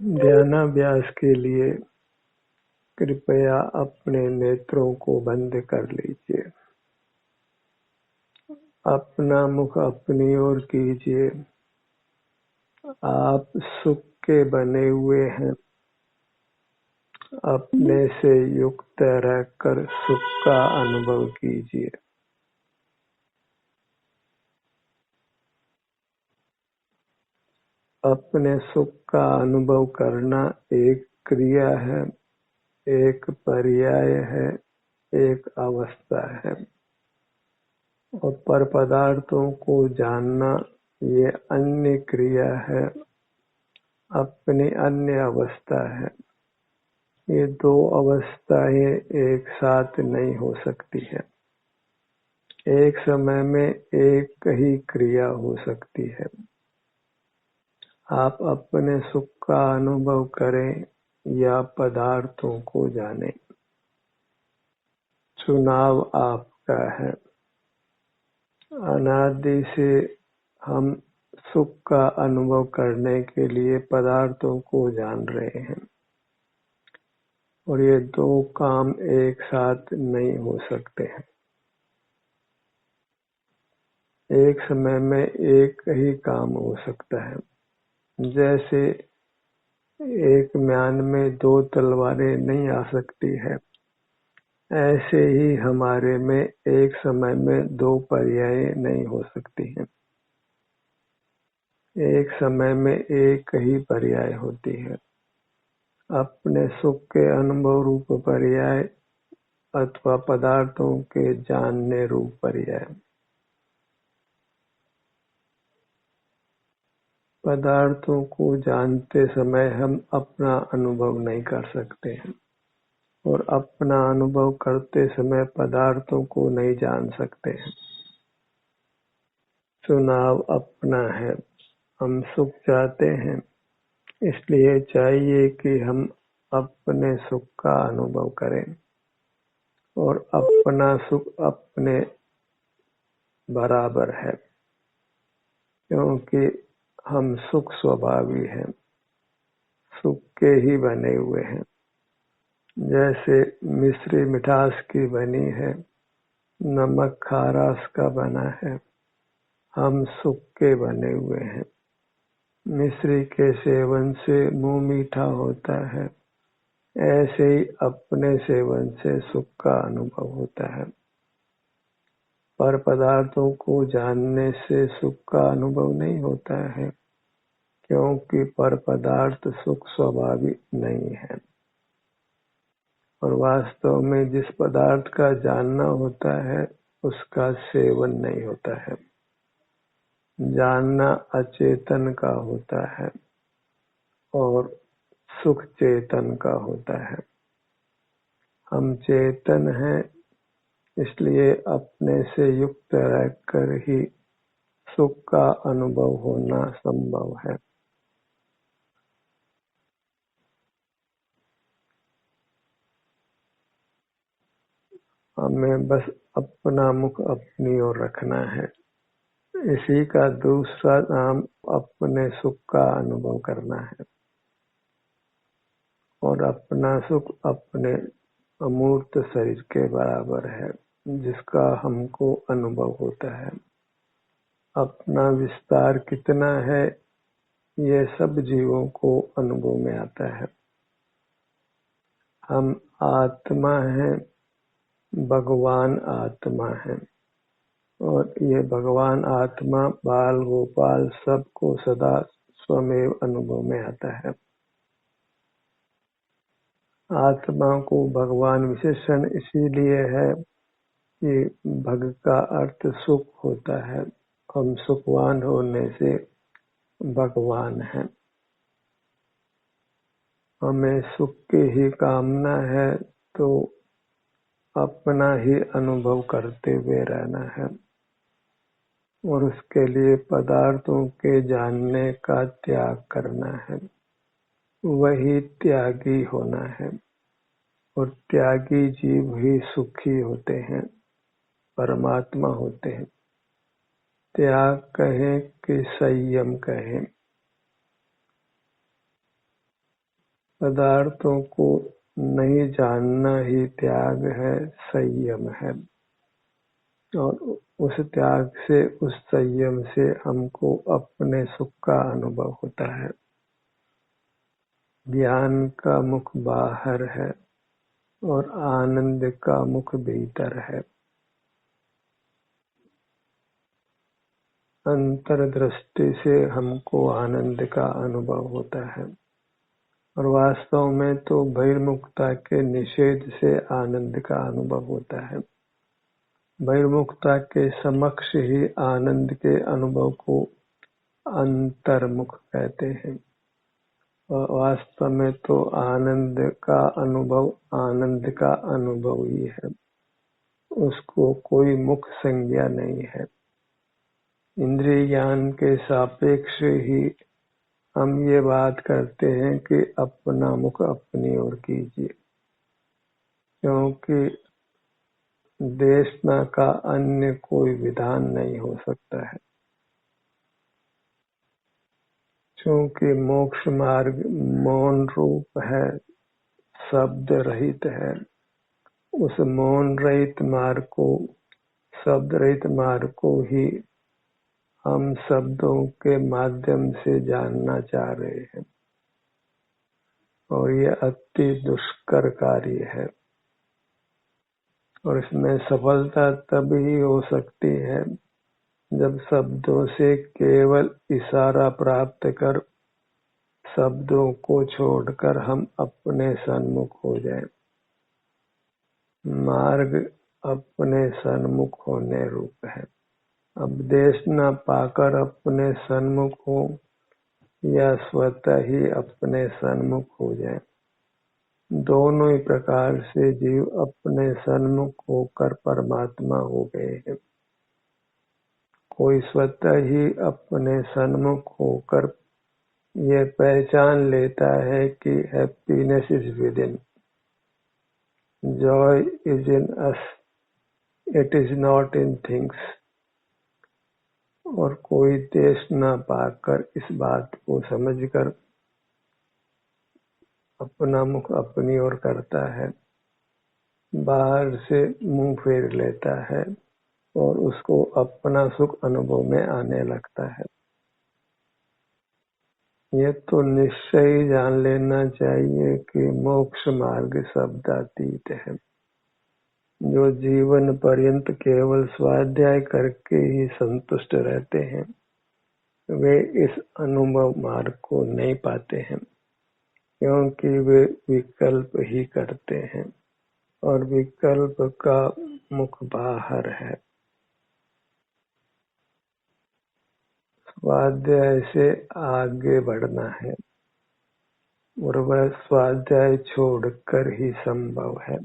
ध्यानाभ्यास के लिए कृपया अपने नेत्रों को बंद कर लीजिए। अपना मुख अपनी ओर कीजिए। आप सुख के बने हुए हैं। अपने से युक्त रहकर सुख का अनुभव कीजिए। अपने सुख का अनुभव करना एक क्रिया है, एक पर्याय है, एक अवस्था है। और पर पदार्थों को जानना ये अन्य क्रिया है, अपनी अन्य अवस्था है। ये दो अवस्थाएं एक साथ नहीं हो सकती है। एक समय में एक ही क्रिया हो सकती है। आप अपने सुख का अनुभव करें या पदार्थों को जानें, चुनाव आपका है। अनादि से हम सुख का अनुभव करने के लिए पदार्थों को जान रहे हैं, और ये दो काम एक साथ नहीं हो सकते हैं। एक समय में एक ही काम हो सकता है। जैसे एक म्यान में दो तलवारें नहीं आ सकती है, ऐसे ही हमारे में एक समय में दो पर्याय नहीं हो सकती हैं। एक समय में एक ही पर्याय होती है। अपने सुख के अनुभव रूप पर्याय अथवा पदार्थों के जानने रूप पर्याय। पदार्थों को जानते समय हम अपना अनुभव नहीं कर सकते हैं, और अपना अनुभव करते समय पदार्थों को नहीं जान सकते हैं। चुनाव अपना है। हम सुख चाहते हैं, इसलिए चाहिए कि हम अपने सुख का अनुभव करें, और अपना सुख अपने बराबर है, क्योंकि हम सुख स्वभावी हैं, सुख के ही बने हुए हैं। जैसे मिश्री मिठास की बनी है, नमक खारास का बना है। हम सुख के बने हुए हैं। मिश्री के सेवन से मुंह मीठा होता है, ऐसे ही अपने सेवन से सुख का अनुभव होता है। पर पदार्थों को जानने से सुख का अनुभव नहीं होता है, क्योंकि पर पदार्थ सुख स्वभावी नहीं है। और वास्तव में जिस पदार्थ का जानना होता है, उसका सेवन नहीं होता है। जानना अचेतन का होता है और सुख चेतन का होता है। हम चेतन हैं, इसलिए अपने से युक्त रहकर ही सुख का अनुभव होना संभव है। हमें बस अपना मुख अपनी ओर रखना है। इसी का दूसरा नाम अपने सुख का अनुभव करना है। और अपना सुख अपने अमूर्त शरीर के बराबर है, जिसका हमको अनुभव होता है। अपना विस्तार कितना है, ये सब जीवों को अनुभव में आता है। हम आत्मा हैं, भगवान आत्मा है, और ये भगवान आत्मा बाल गोपाल सबको सदा स्वमेव अनुभव में आता है। आत्मा को भगवान विशेषण इसीलिए है कि भग का अर्थ सुख होता है। हम सुखवान होने से भगवान हैं। हमें सुख की ही कामना है, तो अपना ही अनुभव करते हुए रहना है, और उसके लिए पदार्थों के जानने का त्याग करना है। वही त्यागी होना है, और त्यागी जीव ही सुखी होते हैं, परमात्मा होते हैं। त्याग कहें कि संयम कहें, पदार्थों को नहीं जानना ही त्याग है, संयम है। और उस त्याग से, उस संयम से हमको अपने सुख का अनुभव होता है। ज्ञान का मुख बाहर है और आनंद का मुख भीतर है। अंतर्दृष्टि से हमको आनंद का अनुभव होता है, और वास्तव में तो बहिर्मुखता के निषेध से आनंद का अनुभव होता है। बहिर्मुखता के समक्ष ही आनंद के अनुभव को अंतर्मुख कहते हैं। और वास्तव में तो आनंद का अनुभव ही है, उसको कोई मुख संज्ञा नहीं है। इंद्रिय ज्ञान के सापेक्ष ही हम ये बात करते हैं कि अपना मुख अपनी ओर कीजिए, क्योंकि देशना का अन्य कोई विधान नहीं हो सकता है। क्योंकि मोक्ष मार्ग मौन रूप है, शब्द रहित है। उस मौन रहित मार्ग को, शब्द रहित मार्ग को ही हम शब्दों के माध्यम से जानना चाह रहे हैं, और यह अति दुष्कर कार्य है। और इसमें सफलता तभी हो सकती है जब शब्दों से केवल इशारा प्राप्त कर शब्दों को छोड़कर हम अपने सन्मुख हो जाएं। मार्ग अपने सन्मुख होने रूप है। अब देश न पाकर अपने सन्मुख हो या स्वतः ही अपने सन्मुख हो जाए, दोनों ही प्रकार से जीव अपने सन्मुख होकर परमात्मा हो गए हैं। कोई स्वतः ही अपने सन्मुख होकर ये पहचान लेता है कि happiness is with in, Joy is in us, it is not in things. और कोई देश न पाकर इस बात को समझकर अपना मुख अपनी ओर करता है, बाहर से मुंह फेर लेता है और उसको अपना सुख अनुभव में आने लगता है। ये तो निश्चय ही जान लेना चाहिए कि मोक्ष मार्ग शब्दातीत है। जो जीवन पर्यंत केवल स्वाध्याय करके ही संतुष्ट रहते हैं, वे इस अनुभव मार्ग को नहीं पाते हैं, क्योंकि वे विकल्प ही करते हैं, और विकल्प का मुख बाहर है। स्वाध्याय से आगे बढ़ना है, और वह स्वाध्याय छोड़कर ही संभव है।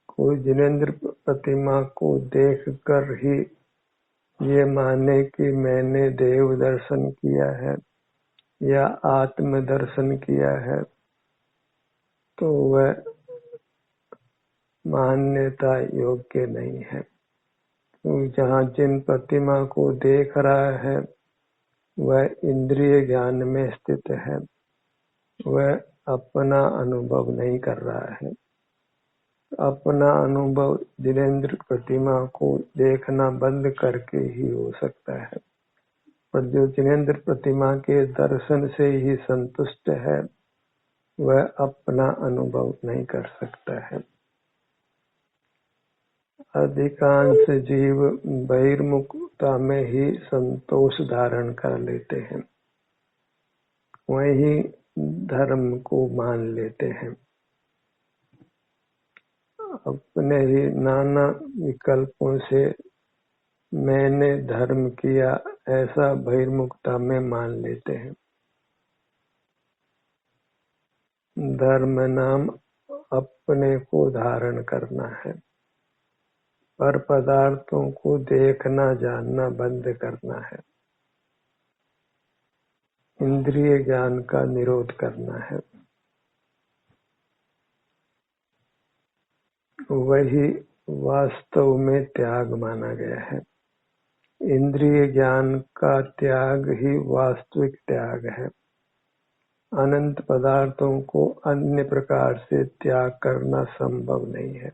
कोई जिनेंद्र प्रतिमा को देखकर ही ये माने कि मैंने देव दर्शन किया है या आत्म दर्शन किया है, तो वह मान्यता योग्य नहीं है। जहाँ जिन प्रतिमा को देख रहा है वह इंद्रिय ज्ञान में स्थित है, वह अपना अनुभव नहीं कर रहा है। अपना अनुभव जिनेंद्र प्रतिमा को देखना बंद करके ही हो सकता है, पर जो जिनेंद्र प्रतिमा के दर्शन से ही संतुष्ट है वह अपना अनुभव नहीं कर सकता है। अधिकांश जीव बहिर्मुखता में ही संतोष धारण कर लेते हैं, वही धर्म को मान लेते हैं। अपने ही नाना विकल्पों से मैंने धर्म किया ऐसा बहिर्मुखता में मान लेते हैं। धर्म नाम अपने को धारण करना है, पर पदार्थों को देखना जानना बंद करना है, इंद्रिय ज्ञान का निरोध करना है। वही वास्तव में त्याग माना गया है। इंद्रिय ज्ञान का त्याग ही वास्तविक त्याग है। अनंत पदार्थों को अन्य प्रकार से त्याग करना संभव नहीं है।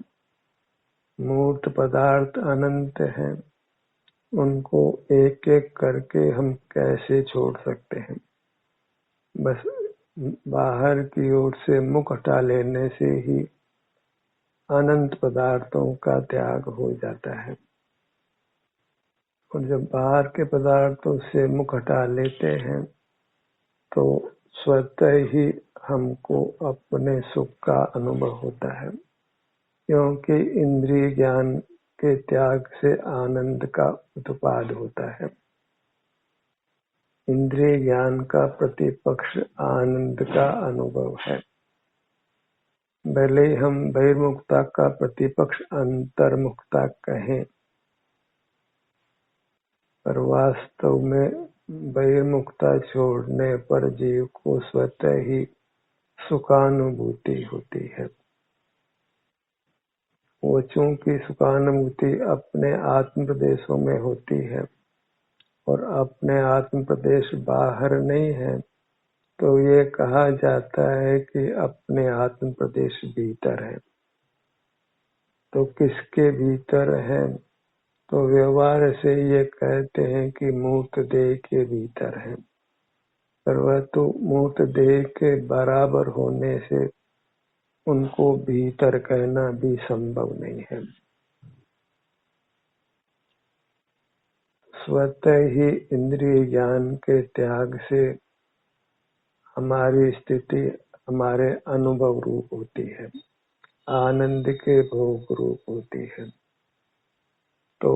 मूर्त पदार्थ अनंत हैं, उनको एक एक करके हम कैसे छोड़ सकते हैं? बस बाहर की ओर से मुख हटा लेने से ही अनंत पदार्थों का त्याग हो जाता है। और जब बाहर के पदार्थों से मुख हटा लेते हैं तो स्वतः ही हमको अपने सुख का अनुभव होता है, क्योंकि इंद्रिय ज्ञान के त्याग से आनंद का उत्पाद होता है। इंद्रिय ज्ञान का प्रतिपक्ष आनंद का अनुभव है। भले हम बहिर्मुखता का प्रतिपक्ष अंतर्मुखता कहें, पर वास्तव में बहिर्मुखता छोड़ने पर जीव को स्वतः ही सुखानुभूति होती है। वो चूंकि सुखानुभूति अपने आत्म प्रदेशों में होती है और अपने आत्म प्रदेश बाहर नहीं है, तो ये कहा जाता है कि अपने आत्म प्रदेश भीतर है। तो किसके भीतर है? तो व्यवहार से ये कहते हैं कि मूर्त देह के भीतर है, पर वह तो मूर्त देह के बराबर होने से उनको भीतर कहना भी संभव नहीं है। स्वतः ही इंद्रिय ज्ञान के त्याग से हमारी स्थिति हमारे अनुभव रूप होती है, आनंद के भोग रूप होती है। तो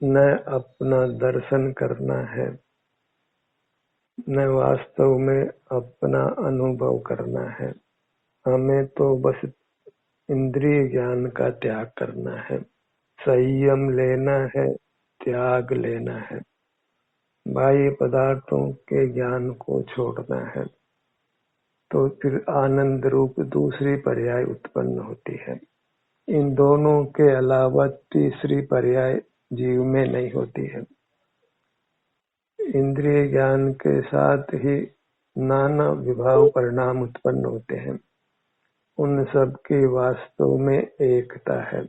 न अपना दर्शन करना है, न वास्तव में अपना अनुभव करना है। हमें तो बस इंद्रिय ज्ञान का त्याग करना है, संयम लेना है, त्याग लेना है, बाह्य पदार्थों के ज्ञान को छोड़ना है। तो फिर आनंद रूप दूसरी पर्याय उत्पन्न होती है। इन दोनों के अलावा तीसरी पर्याय जीव में नहीं होती है। इंद्रिय ज्ञान के साथ ही नाना विभाव परिणाम उत्पन्न होते हैं, उन सब की वास्तव में एकता है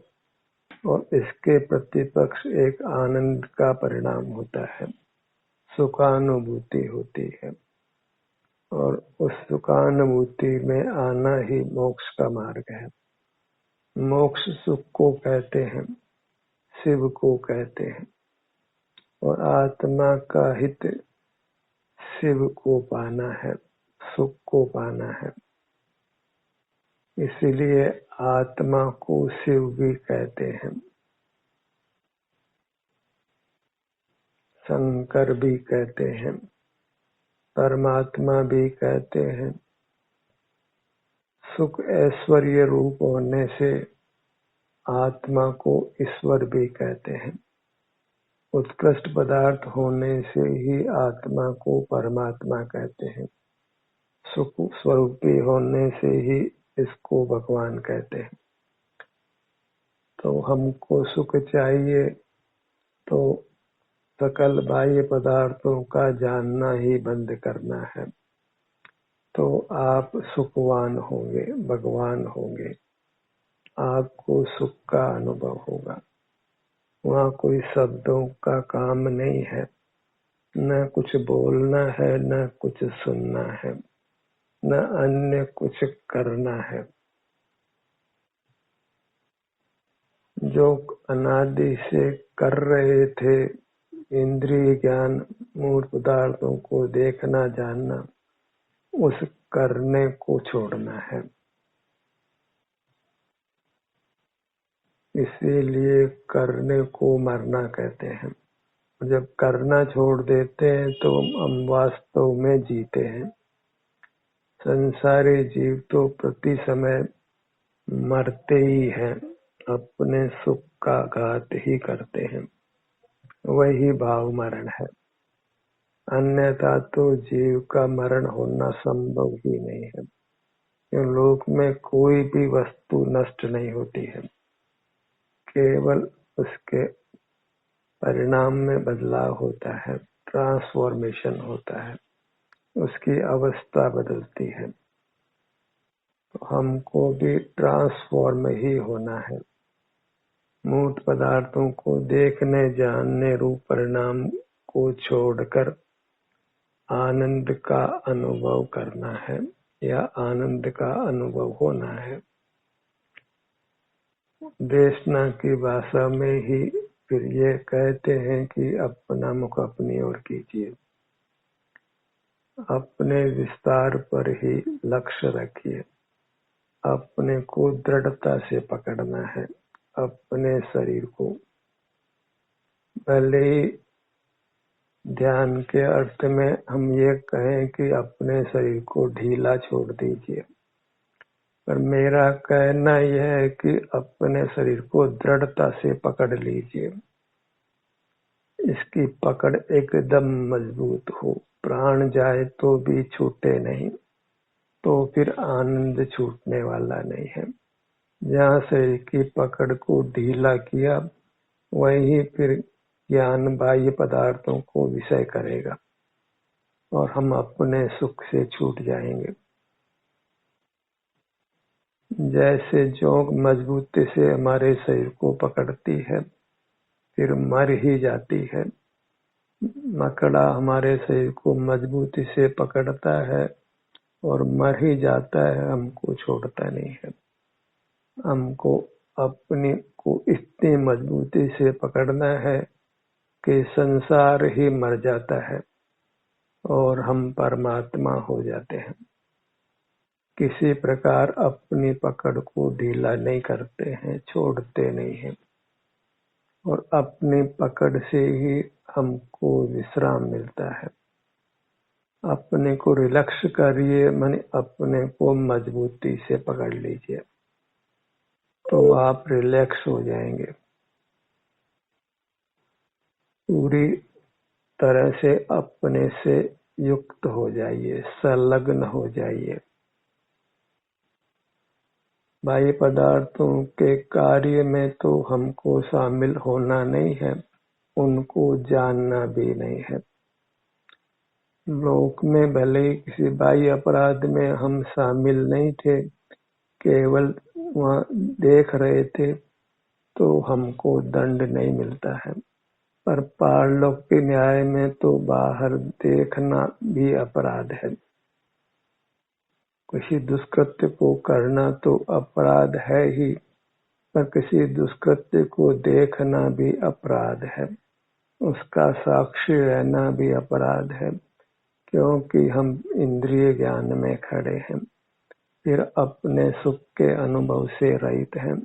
और इसके प्रतिपक्ष एक आनंद का परिणाम होता है, सुखानुभूति होती है। और उस सुखानुभूति में आना ही मोक्ष का मार्ग है। मोक्ष सुख को कहते हैं, शिव को कहते हैं, और आत्मा का हित शिव को पाना है, सुख को पाना है। इसीलिए आत्मा को शिव भी कहते हैं, शंकर भी कहते हैं, परमात्मा भी कहते हैं। सुख ऐश्वर्य रूप होने से आत्मा को ईश्वर भी कहते हैं। उत्कृष्ट पदार्थ होने से ही आत्मा को परमात्मा कहते हैं। सुख स्वरूपी होने से ही इसको भगवान कहते हैं। तो हमको सुख चाहिए तो सकल बाह्य पदार्थों का जानना ही बंद करना है, तो आप सुखवान होंगे, भगवान होंगे, आपको सुख का अनुभव होगा। वहाँ कोई शब्दों का काम नहीं है, न कुछ बोलना है, न कुछ सुनना है, न अन्य कुछ करना है। जो अनादि से कर रहे थे, इंद्रिय ज्ञान, मूल पदार्थों को देखना जानना, उस करने को छोड़ना है। इसीलिए करने को मरना कहते हैं। जब करना छोड़ देते हैं तो हम वास्तव में जीते हैं। संसारी जीव तो प्रति समय मरते ही हैं, अपने सुख का घात ही करते हैं, वही भाव मरण है। अन्यथा तो जीव का मरण होना संभव ही नहीं है। क्यों? लोक में कोई भी वस्तु नष्ट नहीं होती है, केवल उसके परिणाम में बदलाव होता है, ट्रांसफॉर्मेशन होता है। उसकी अवस्था बदलती है। तो हमको भी ट्रांसफॉर्म ही होना है। मूर्त पदार्थों को देखने जानने रूप परिणाम को छोड़कर आनंद का अनुभव करना है या आनंद का अनुभव होना है। देशना की भाषा में ही फिर ये कहते हैं कि अपना मुख अपनी ओर कीजिए, अपने विस्तार पर ही लक्ष्य रखिए, अपने को दृढ़ता से पकड़ना है, अपने शरीर को। भले ही ध्यान के अर्थ में हम ये कहें कि अपने शरीर को ढीला छोड़ दीजिए, पर मेरा कहना यह है कि अपने शरीर को दृढ़ता से पकड़ लीजिए, इसकी पकड़ एकदम मजबूत हो, प्राण जाए तो भी छूटे नहीं, तो फिर आनंद छूटने वाला नहीं है। जहाँ शरीर की पकड़ को ढीला किया वहीं फिर ज्ञान बाह्य पदार्थों को विषय करेगा और हम अपने सुख से छूट जाएंगे। जैसे जोंक मजबूती से हमारे शरीर को पकड़ती है फिर मर ही जाती है, मकड़ा हमारे शरीर को मजबूती से पकड़ता है और मर ही जाता है, हमको छोड़ता नहीं है। हमको अपने को इतनी मजबूती से पकड़ना है कि संसार ही मर जाता है और हम परमात्मा हो जाते हैं। किसी प्रकार अपनी पकड़ को ढीला नहीं करते हैं, छोड़ते नहीं हैं, और अपनी पकड़ से ही हमको विश्राम मिलता है। अपने को रिलैक्स करिए, माने अपने को मजबूती से पकड़ लीजिए, तो आप रिलैक्स हो जाएंगे। पूरी तरह से अपने से युक्त हो जाइए, संलग्न हो जाइए। बाह्य पदार्थों के कार्य में तो हमको शामिल होना नहीं है, उनको जानना भी नहीं है। लोक में भले ही किसी बाह्य अपराध में हम शामिल नहीं थे, केवल वहाँ देख रहे थे, तो हमको दंड नहीं मिलता है। पर पारलोक के न्याय में तो बाहर देखना भी अपराध है। किसी दुष्कृत्य को करना तो अपराध है ही, पर किसी दुष्कृत्य को देखना भी अपराध है, उसका साक्षी रहना भी अपराध है, क्योंकि हम इंद्रिय ज्ञान में खड़े हैं, फिर अपने सुख के अनुभव से रहित हैं।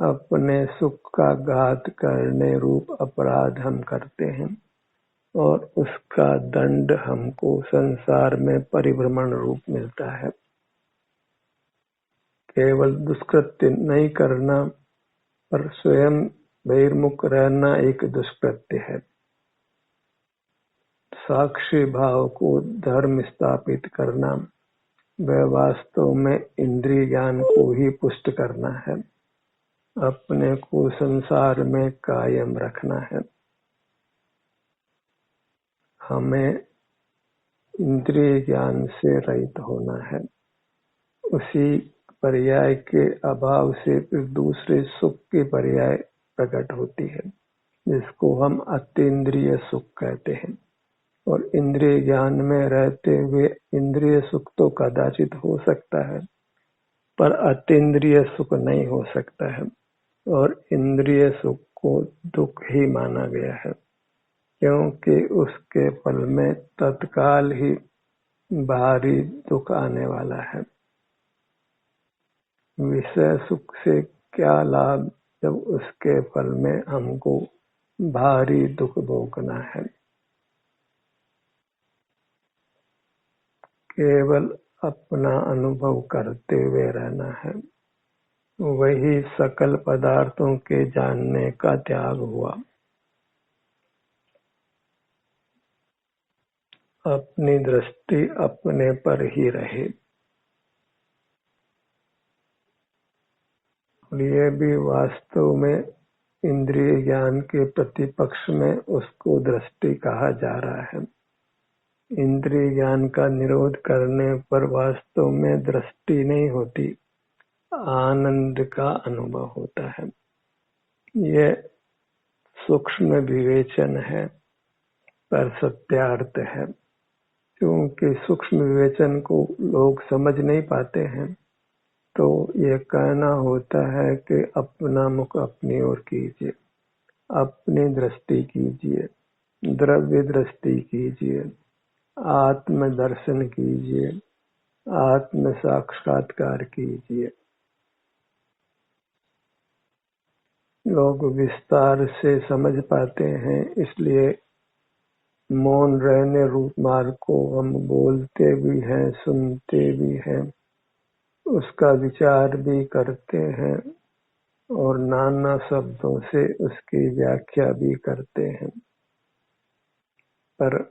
अपने सुख का घात करने रूप अपराध हम करते हैं और उसका दंड हमको संसार में परिभ्रमण रूप मिलता है। केवल दुष्कृत्य नहीं करना पर स्वयं बहिर्मुख रहना एक दुष्कृत्य है। साक्षी भाव को धर्म स्थापित करना वह वास्तव में इंद्रिय ज्ञान को ही पुष्ट करना है, अपने को संसार में कायम रखना है। हमें इंद्रिय ज्ञान से रहित होना है। उसी पर्याय के अभाव से फिर दूसरे सुख की पर्याय प्रकट होती है, जिसको हम अतीन्द्रिय सुख कहते हैं। और इंद्रिय ज्ञान में रहते हुए इंद्रिय सुख तो कदाचित हो सकता है, पर अतीन्द्रिय सुख नहीं हो सकता है। और इंद्रिय सुख को दुख ही माना गया है, क्योंकि उसके फल में तत्काल ही भारी दुख आने वाला है। विषय सुख से क्या लाभ जब उसके फल में हमको भारी दुख भोगना है। केवल अपना अनुभव करते हुए रहना है, वही सकल पदार्थों के जानने का त्याग हुआ। अपनी दृष्टि अपने पर ही रहे। और ये भी वास्तव में इंद्रिय ज्ञान के प्रतिपक्ष में उसको दृष्टि कहा जा रहा है। इंद्रिय ज्ञान का निरोध करने पर वास्तव में दृष्टि नहीं होती, आनंद का अनुभव होता है। ये सूक्ष्म विवेचन है पर सत्यार्थ है, क्योंकि सूक्ष्म विवेचन को लोग समझ नहीं पाते हैं। तो ये कहना होता है कि अपना मुख अपनी ओर कीजिए, अपनी दृष्टि कीजिए, द्रव्य दृष्टि कीजिए, आत्म दर्शन कीजिए, आत्म साक्षात्कार कीजिए। लोग विस्तार से समझ पाते हैं, इसलिए मौन रहने रूप मार्ग को हम बोलते भी हैं, सुनते भी हैं, उसका विचार भी करते हैं और नाना शब्दों से उसकी व्याख्या भी करते हैं। पर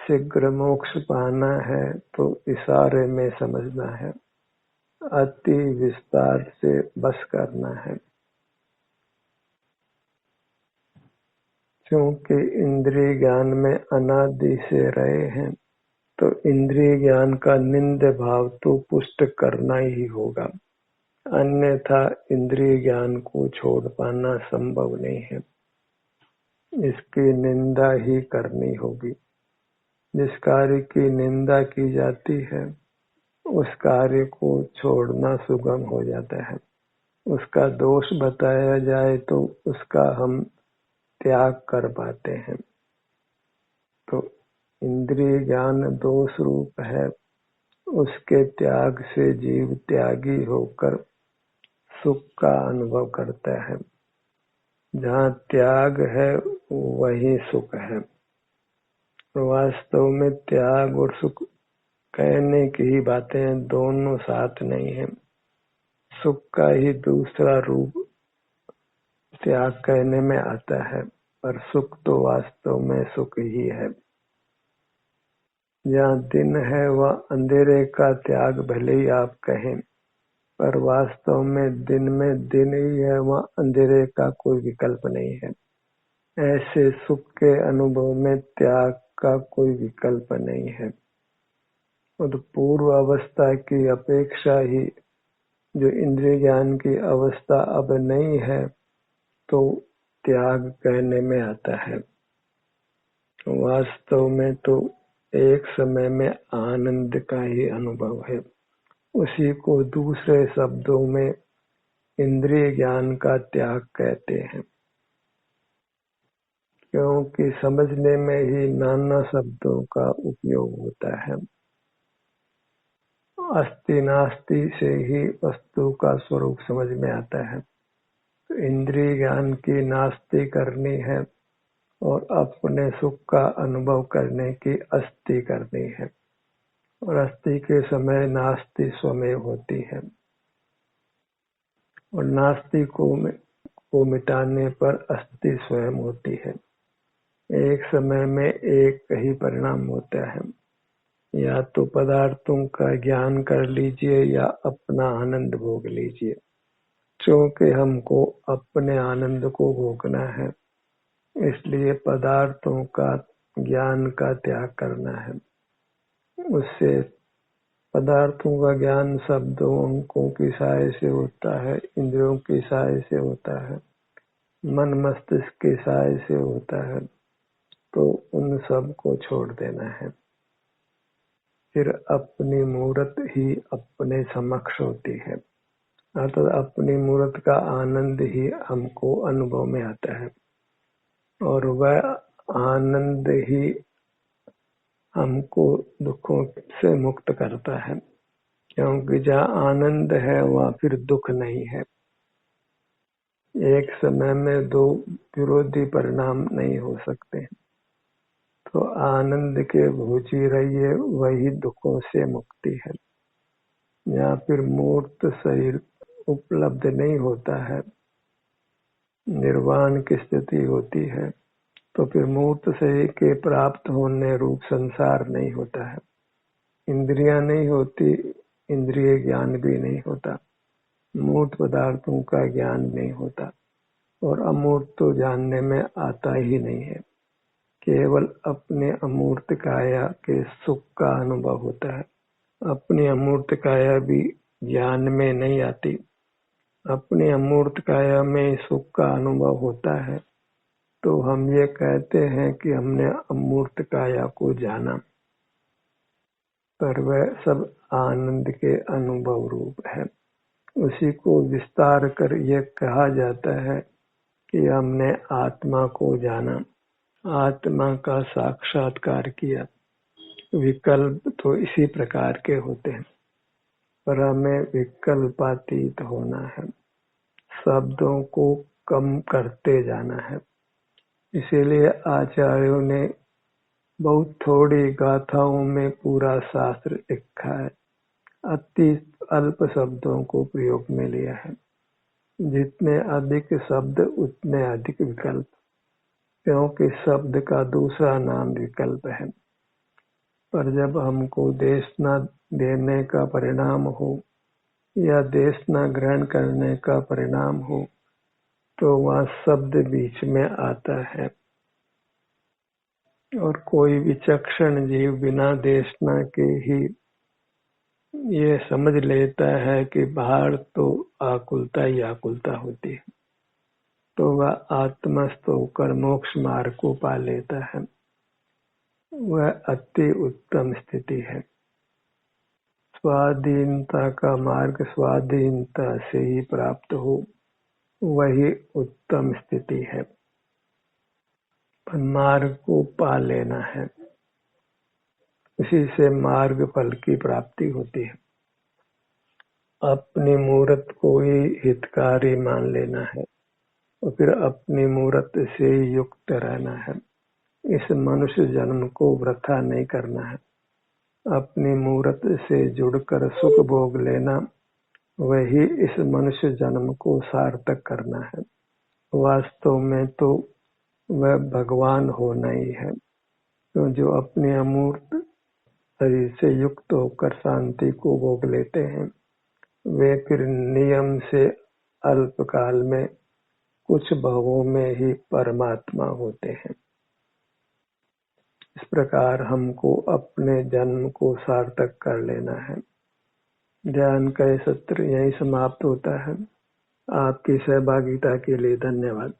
शीघ्र मोक्ष पाना है तो इशारे में समझना है, अति विस्तार से बस करना है। क्योंकि इंद्रिय ज्ञान में अनादि से रहे हैं, तो इंद्रिय ज्ञान का निंद भाव तो पुष्ट करना ही होगा, अन्यथा इंद्रिय ज्ञान को छोड़ पाना संभव नहीं है। इसकी निंदा ही करनी होगी। जिस कार्य की निंदा की जाती है उस कार्य को छोड़ना सुगम हो जाता है। उसका दोष बताया जाए तो उसका हम त्याग कर पाते हैं। तो इंद्रिय ज्ञान दोष रूप है, उसके त्याग से जीव त्यागी होकर सुख का अनुभव करता है। जहाँ त्याग है वही सुख है। वास्तव में त्याग और सुख कहने की ही बातें, दोनों साथ नहीं है। सुख का ही दूसरा रूप त्याग कहने में आता है, पर सुख तो वास्तव में सुख ही है। जहाँ दिन है वह अंधेरे का त्याग भले ही आप कहें, पर वास्तव में दिन ही है, वह अंधेरे का कोई विकल्प नहीं है। ऐसे सुख के अनुभव में त्याग का कोई विकल्प नहीं है। और पूर्व अवस्था की अपेक्षा ही जो इंद्रिय ज्ञान की अवस्था अब नहीं है तो त्याग कहने में आता है। वास्तव में तो एक समय में आनंद का ही अनुभव है। उसी को दूसरे शब्दों में इंद्रिय ज्ञान का त्याग कहते हैं, क्योंकि समझने में ही नाना शब्दों का उपयोग होता है। अस्ति नास्ति से ही वस्तु का स्वरूप समझ में आता है। तो इंद्रिय ज्ञान की नास्ति करनी है और अपने सुख का अनुभव करने की अस्ति करनी है। और अस्ति के समय नास्ति स्वमेव होती है, और नास्ति को मिटाने पर अस्ति स्वयं होती है। एक समय में एक ही परिणाम होता है, या तो पदार्थों का ज्ञान कर लीजिए या अपना आनंद भोग लीजिए। क्योंकि हमको अपने आनंद को भोगना है, इसलिए पदार्थों का ज्ञान का त्याग करना है। उससे पदार्थों का ज्ञान शब्दों अंकों की सहाय से होता है, इंद्रियों की सहाय से होता है, मन मस्तिष्क की सहाय से होता है। तो उन सब को छोड़ देना है। फिर अपनी मूर्त ही अपने समक्ष होती है, अर्थात अपनी मूर्त का आनंद ही हमको अनुभव में आता है, और वह आनंद ही हमको दुखों से मुक्त करता है। क्योंकि जहाँ आनंद है वहाँ फिर दुख नहीं है। एक समय में दो विरोधी परिणाम नहीं हो सकते। तो आनंद के भोजी रहिए, वही दुखों से मुक्ति है। यहाँ फिर मूर्त शरीर उपलब्ध नहीं होता है, निर्वाण की स्थिति होती है। तो फिर मूर्त शरीर के प्राप्त होने रूप संसार नहीं होता है, इंद्रियां नहीं होती, इंद्रिय ज्ञान भी नहीं होता, मूर्त पदार्थों का ज्ञान नहीं होता, और अमूर्त तो जानने में आता ही नहीं है। केवल अपने अमूर्त काया के सुख का अनुभव होता है। अपनी अमूर्त काया भी ज्ञान में नहीं आती। अपनी अमूर्त काया में सुख का अनुभव होता है तो हम ये कहते हैं कि हमने अमूर्त काया को जाना, पर वह सब आनंद के अनुभव रूप है। उसी को विस्तार कर यह कहा जाता है कि हमने आत्मा को जाना, आत्मा का साक्षात्कार किया। विकल्प तो इसी प्रकार के होते हैं, पर हमें विकल्पातीत होना है, शब्दों को कम करते जाना है। इसीलिए आचार्यों ने बहुत थोड़ी गाथाओं में पूरा शास्त्र लिखा है, अति अल्प शब्दों को प्रयोग में लिया है। जितने अधिक शब्द उतने अधिक विकल्प, क्योंकि शब्द का दूसरा नाम विकल्प है। पर जब हमको देशना देने का परिणाम हो या देशना ग्रहण करने का परिणाम हो तो वह शब्द बीच में आता है, और कोई विचक्षण जीव बिना देशना के ही ये समझ लेता है कि बाहर तो आकुलता ही आकुलता होती है, तो वह आत्मस्थ होकर मोक्ष मार्ग को पा लेता है। वह अति उत्तम स्थिति है। स्वाधीनता का मार्ग स्वाधीनता से ही प्राप्त हो, वही उत्तम स्थिति है। पर मार्ग को पा लेना है, इसी से मार्ग फल की प्राप्ति होती है। अपनी मूरत को ही हितकारी मान लेना है और फिर अपनी मूरत से युक्त रहना है। इस मनुष्य जन्म को वृथा नहीं करना है। अपनी मूरत से जुड़कर सुख भोग लेना, वही इस मनुष्य जन्म को सार्थक करना है। वास्तव में तो वह भगवान होना ही है, तो जो अपने अमूर्त शरीर से युक्त होकर शांति को भोग लेते हैं, वे फिर नियम से अल्पकाल में कुछ भवों में ही परमात्मा होते हैं। इस प्रकार हमको अपने जन्म को सार्थक कर लेना है। ध्यान का सत्र यही समाप्त होता है। आपकी सहभागिता के लिए धन्यवाद।